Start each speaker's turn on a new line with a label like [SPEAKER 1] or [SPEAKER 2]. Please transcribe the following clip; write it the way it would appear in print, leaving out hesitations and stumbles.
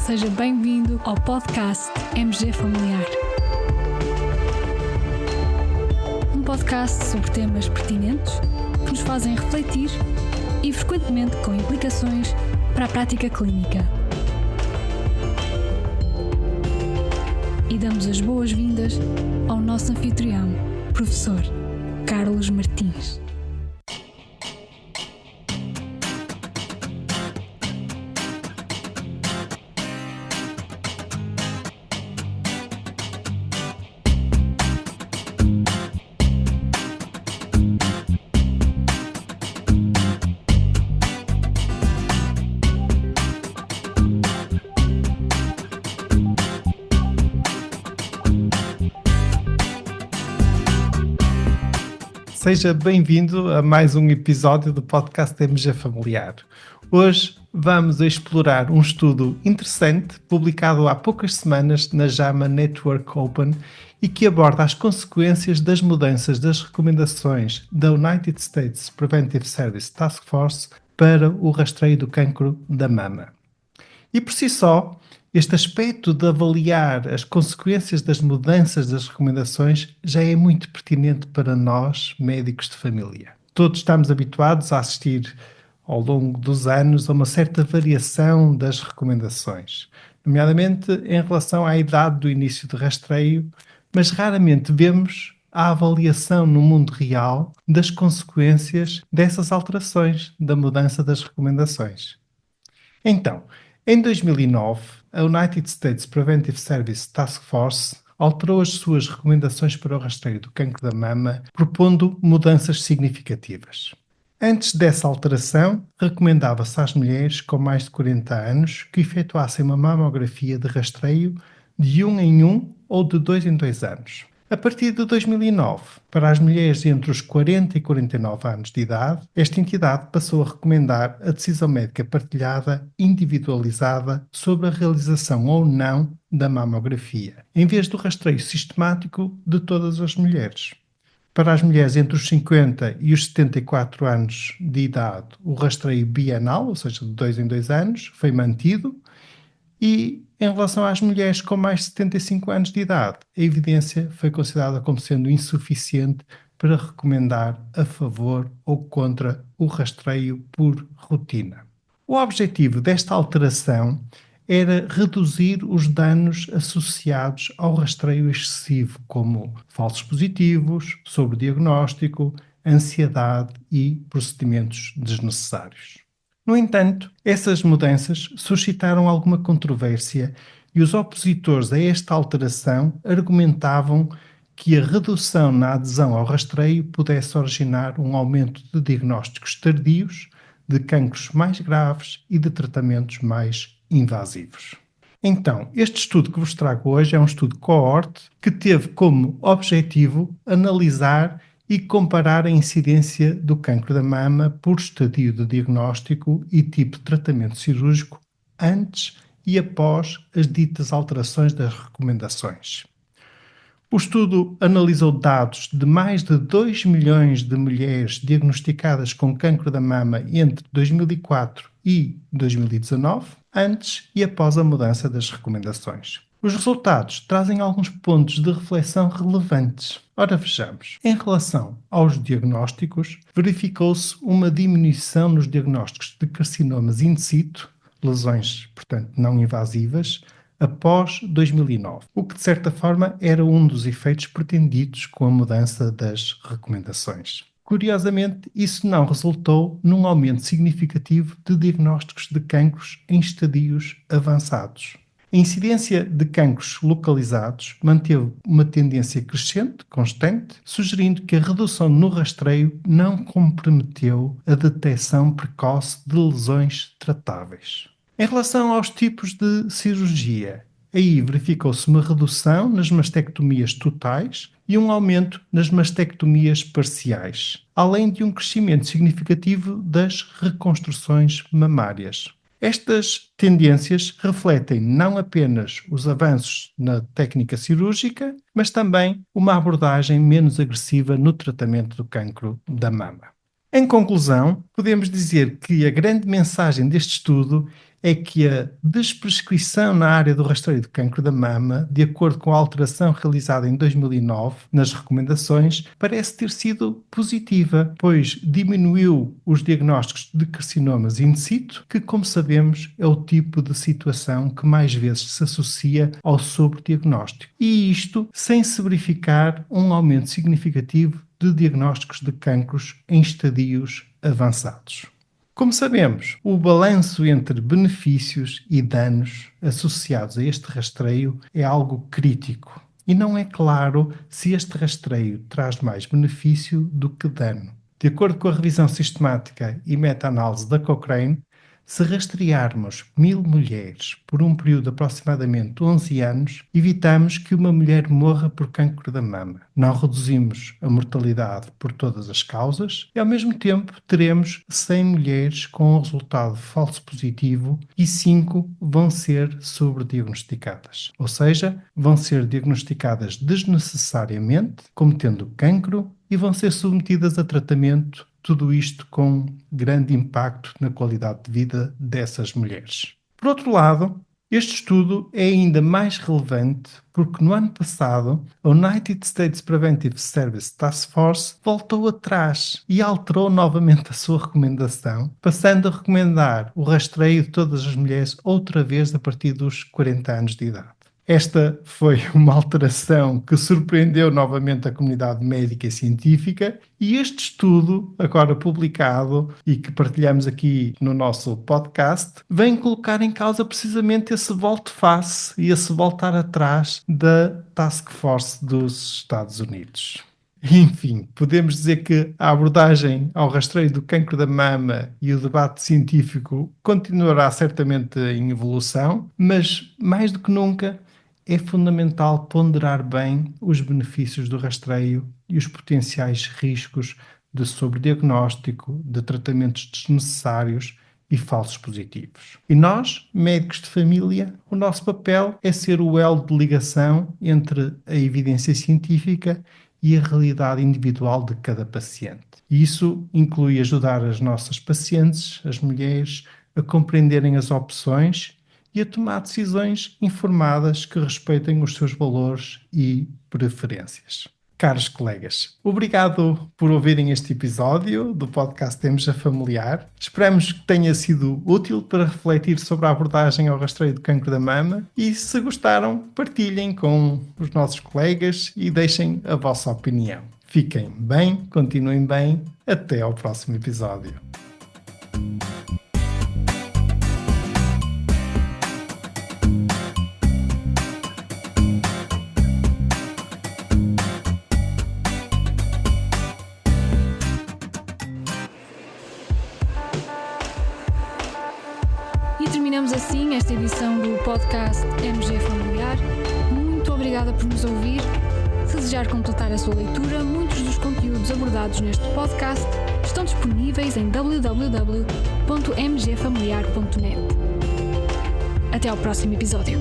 [SPEAKER 1] Seja bem-vindo ao podcast MG Familiar. Um podcast sobre temas pertinentes que nos fazem refletir e frequentemente com implicações para a prática clínica. E damos as boas-vindas ao nosso anfitrião, professor Carlos Martins.
[SPEAKER 2] Seja bem-vindo a mais um episódio do podcast MG Familiar. Hoje vamos explorar um estudo interessante publicado há poucas semanas na JAMA Network Open e que aborda as consequências das mudanças das recomendações da United States Preventive Services Task Force para o rastreio do cancro da mama. E por si só, este aspecto de avaliar as consequências das mudanças das recomendações já é muito pertinente para nós, médicos de família. Todos estamos habituados a assistir ao longo dos anos a uma certa variação das recomendações, nomeadamente em relação à idade do início de rastreio, mas raramente vemos a avaliação no mundo real das consequências dessas alterações, da mudança das recomendações. Então, em 2009, a United States Preventive Services Task Force alterou as suas recomendações para o rastreio do cancro da mama, propondo mudanças significativas. Antes dessa alteração, recomendava-se às mulheres com mais de 40 anos que efetuassem uma mamografia de rastreio de 1 em 1 ou de 2 em 2 anos. A partir de 2009, para as mulheres entre os 40 e 49 anos de idade, esta entidade passou a recomendar a decisão médica partilhada individualizada sobre a realização ou não da mamografia, em vez do rastreio sistemático de todas as mulheres. Para as mulheres entre os 50 e os 74 anos de idade, o rastreio bienal, ou seja, de 2 em 2 anos, foi mantido. E em relação às mulheres com mais de 75 anos de idade, a evidência foi considerada como sendo insuficiente para recomendar a favor ou contra o rastreio por rotina. O objetivo desta alteração era reduzir os danos associados ao rastreio excessivo, como falsos positivos, sobrediagnóstico, ansiedade e procedimentos desnecessários. No entanto, essas mudanças suscitaram alguma controvérsia e os opositores a esta alteração argumentavam que a redução na adesão ao rastreio pudesse originar um aumento de diagnósticos tardios, de cancros mais graves e de tratamentos mais invasivos. Então, este estudo que vos trago hoje é um estudo coorte que teve como objetivo analisar e comparar a incidência do cancro da mama por estadio de diagnóstico e tipo de tratamento cirúrgico antes e após as ditas alterações das recomendações. O estudo analisou dados de mais de 2 milhões de mulheres diagnosticadas com cancro da mama entre 2004 e 2019, antes e após a mudança das recomendações. Os resultados trazem alguns pontos de reflexão relevantes. Ora, vejamos. Em relação aos diagnósticos, verificou-se uma diminuição nos diagnósticos de carcinomas in situ, lesões, portanto, não invasivas, após 2009, o que, de certa forma, era um dos efeitos pretendidos com a mudança das recomendações. Curiosamente, isso não resultou num aumento significativo de diagnósticos de cancros em estadios avançados. A incidência de cancros localizados manteve uma tendência crescente, constante, sugerindo que a redução no rastreio não comprometeu a detecção precoce de lesões tratáveis. Em relação aos tipos de cirurgia, aí verificou-se uma redução nas mastectomias totais e um aumento nas mastectomias parciais, além de um crescimento significativo das reconstruções mamárias. Estas tendências refletem não apenas os avanços na técnica cirúrgica, mas também uma abordagem menos agressiva no tratamento do cancro da mama. Em conclusão, podemos dizer que a grande mensagem deste estudo é que a desprescrição na área do rastreio do cancro da mama, de acordo com a alteração realizada em 2009 nas recomendações, parece ter sido positiva, pois diminuiu os diagnósticos de carcinomas in situ, que, como sabemos, é o tipo de situação que mais vezes se associa ao sobrediagnóstico. E isto sem se verificar um aumento significativo de diagnósticos de cancros em estadios avançados. Como sabemos, o balanço entre benefícios e danos associados a este rastreio é algo crítico e não é claro se este rastreio traz mais benefício do que dano. De acordo com a revisão sistemática e meta-análise da Cochrane, se rastrearmos 1000 mulheres por um período de aproximadamente 11 anos, evitamos que uma mulher morra por cancro da mama. Não reduzimos a mortalidade por todas as causas e, ao mesmo tempo, teremos 100 mulheres com um resultado falso positivo e 5 vão ser sobrediagnosticadas. Ou seja, vão ser diagnosticadas desnecessariamente como tendo cancro e vão ser submetidas a tratamento, tudo isto com grande impacto na qualidade de vida dessas mulheres. Por outro lado, este estudo é ainda mais relevante porque no ano passado a United States Preventive Service Task Force voltou atrás e alterou novamente a sua recomendação, passando a recomendar o rastreio de todas as mulheres outra vez a partir dos 40 anos de idade. Esta foi uma alteração que surpreendeu novamente a comunidade médica e científica e este estudo, agora publicado e que partilhamos aqui no nosso podcast, vem colocar em causa precisamente esse volte-face e esse voltar atrás da Task Force dos Estados Unidos. Enfim, podemos dizer que a abordagem ao rastreio do cancro da mama e o debate científico continuará certamente em evolução, mas mais do que nunca é fundamental ponderar bem os benefícios do rastreio e os potenciais riscos de sobrediagnóstico, de tratamentos desnecessários e falsos positivos. E nós, médicos de família, o nosso papel é ser o elo de ligação entre a evidência científica e a realidade individual de cada paciente. E isso inclui ajudar as nossas pacientes, as mulheres, a compreenderem as opções e a tomar decisões informadas que respeitem os seus valores e preferências. Caros colegas, obrigado por ouvirem este episódio do podcast Temos a Familiar. Esperamos que tenha sido útil para refletir sobre a abordagem ao rastreio do cancro da mama e, se gostaram, partilhem com os nossos colegas e deixem a vossa opinião. Fiquem bem, continuem bem, até ao próximo episódio.
[SPEAKER 1] E terminamos assim esta edição do podcast MG Familiar. Muito obrigada por nos ouvir. Se desejar completar a sua leitura, muitos dos conteúdos abordados neste podcast estão disponíveis em www.mgfamiliar.net. Até ao próximo episódio.